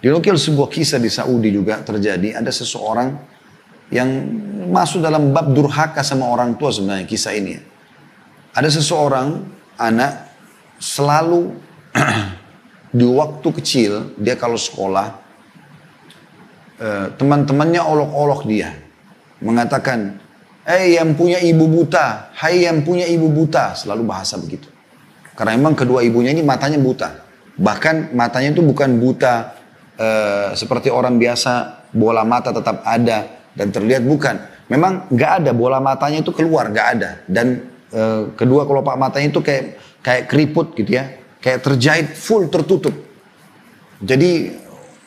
Dinukil sebuah kisah di Saudi juga terjadi, ada seseorang yang masuk dalam bab durhaka sama orang tua sebenarnya kisah ini. Ada seseorang anak selalu di waktu kecil dia kalau sekolah teman-temannya olok-olok dia mengatakan, yang punya ibu buta, hai yang punya ibu buta, selalu bahasa begitu. Karena memang kedua ibunya ini matanya buta, bahkan matanya itu bukan buta seperti orang biasa bola mata tetap ada dan terlihat, bukan. Memang nggak ada, bola matanya itu keluar, nggak ada. Dan kedua kelopak matanya itu kayak keriput gitu ya. Kayak terjahit full tertutup. Jadi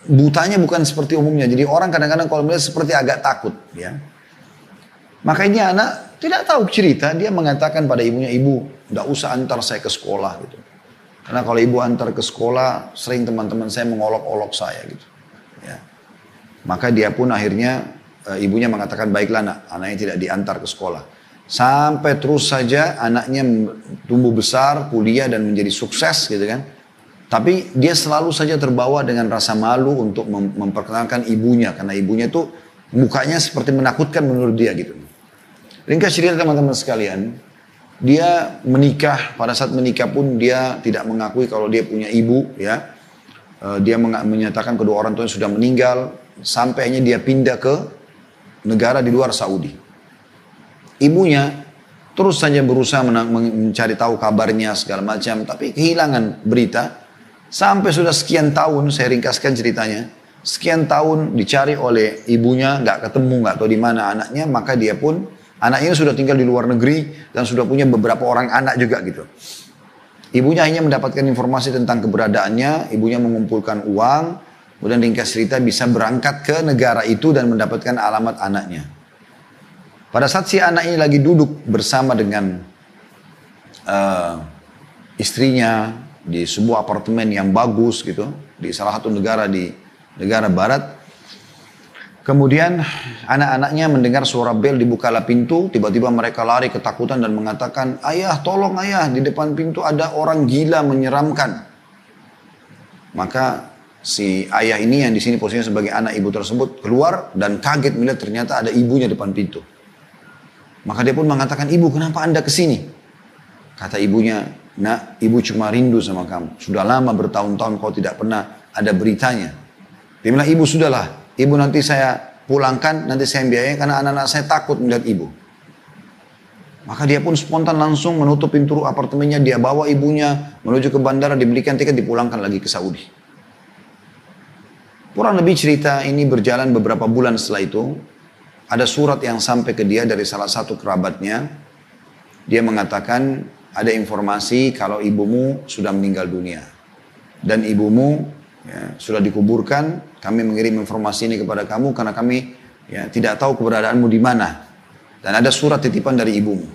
butanya bukan seperti umumnya. Jadi orang kadang-kadang kalau melihat seperti agak takut ya. Makanya anak tidak tahu cerita. Dia mengatakan pada ibunya, ibu nggak usah antar saya ke sekolah gitu. Karena kalau ibu antar ke sekolah, sering teman-teman saya mengolok-olok saya gitu. Ya. Maka dia pun akhirnya ibunya mengatakan, baiklah nak, anaknya tidak diantar ke sekolah. Sampai terus saja anaknya tumbuh besar, kuliah dan menjadi sukses gitu kan. Tapi dia selalu saja terbawa dengan rasa malu untuk memperkenalkan ibunya. Karena ibunya tuh mukanya seperti menakutkan menurut dia gitu. Ringkas cerita teman-teman sekalian, dia menikah, pada saat menikah pun dia tidak mengakui kalau dia punya ibu ya. Dia menyatakan kedua orang tuanya sudah meninggal, sampainya dia pindah ke negara di luar Saudi. Ibunya terus saja berusaha mencari tahu kabarnya segala macam, tapi kehilangan berita. Sampai sudah sekian tahun, saya ringkaskan ceritanya, sekian tahun dicari oleh ibunya, nggak ketemu, nggak tahu di mana anaknya. Maka dia pun, anaknya sudah tinggal di luar negeri dan sudah punya beberapa orang anak juga gitu. Ibunya hanya mendapatkan informasi tentang keberadaannya, ibunya mengumpulkan uang, kemudian ringkas cerita bisa berangkat ke negara itu dan mendapatkan alamat anaknya. Pada saat si anak ini lagi duduk bersama dengan istrinya di sebuah apartemen yang bagus gitu, di salah satu negara di negara barat. Kemudian anak-anaknya mendengar suara bel, dibukalah pintu, tiba-tiba mereka lari ketakutan dan mengatakan, ayah tolong ayah, di depan pintu ada orang gila menyeramkan. Maka si ayah ini yang di sini posisinya sebagai anak ibu tersebut keluar dan kaget melihat ternyata ada ibunya depan pintu. Maka dia pun mengatakan, ibu kenapa anda kesini? Kata ibunya, nak, ibu cuma rindu sama kamu. Sudah lama bertahun-tahun kau tidak pernah ada beritanya. Dia bilang, ibu sudahlah, ibu nanti saya pulangkan, nanti saya biayai karena anak-anak saya takut melihat ibu. Maka dia pun spontan langsung menutup pintu apartemennya, dia bawa ibunya menuju ke bandara, dibelikan tiket, dipulangkan lagi ke Saudi. Kurang lebih cerita ini berjalan beberapa bulan setelah itu. Ada surat yang sampai ke dia dari salah satu kerabatnya. Dia mengatakan ada informasi kalau ibumu sudah meninggal dunia. Dan ibumu ya, sudah dikuburkan. Kami mengirim informasi ini kepada kamu karena kami ya, tidak tahu keberadaanmu di mana. Dan ada surat titipan dari ibumu.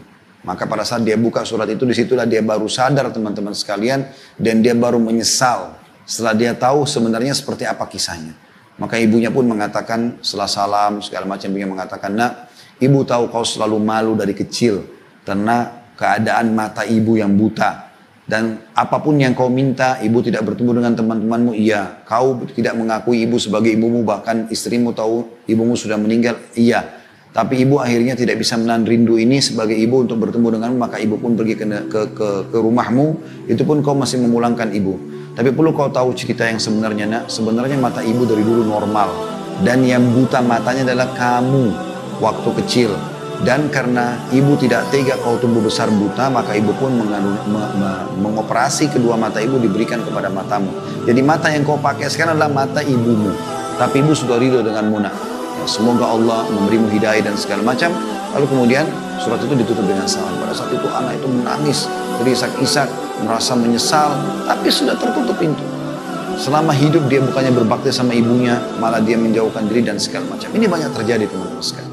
Maka pada saat dia buka surat itu, disitulah dia baru sadar teman-teman sekalian. Dan dia baru menyesal setelah dia tahu sebenarnya seperti apa kisahnya. Maka ibunya pun mengatakan, setelah salam segala macam, ibunya mengatakan, nak, ibu tahu kau selalu malu dari kecil karena keadaan mata ibu yang buta. Dan apapun yang kau minta, ibu tidak bertemu dengan teman-temanmu, iya. Kau tidak mengakui ibu sebagai ibumu, bahkan istrimu tahu ibumu sudah meninggal, iya. Tapi ibu akhirnya tidak bisa menahan rindu ini sebagai ibu untuk bertemu denganmu, maka ibu pun pergi ke rumahmu, itu pun kau masih memulangkan ibu. Tapi perlu kau tahu cerita yang sebenarnya, nak. Sebenarnya mata ibu dari dulu normal. Dan yang buta matanya adalah kamu waktu kecil. Dan karena ibu tidak tega kau tumbuh besar buta, maka ibu pun mengoperasi kedua mata ibu, diberikan kepada matamu. Jadi mata yang kau pakai sekarang adalah mata ibumu. Tapi ibu sudah ridho denganmu, nak. Ya, semoga Allah memberimu hidayah dan segala macam. Lalu kemudian surat itu ditutup dengan salam. Pada saat itu anak itu menangis, berisak-isak, merasa menyesal, tapi sudah tertutup pintu. Selama hidup dia bukannya berbakti sama ibunya, malah dia menjauhkan diri dan segala macam. Ini banyak terjadi teman-teman sekalian.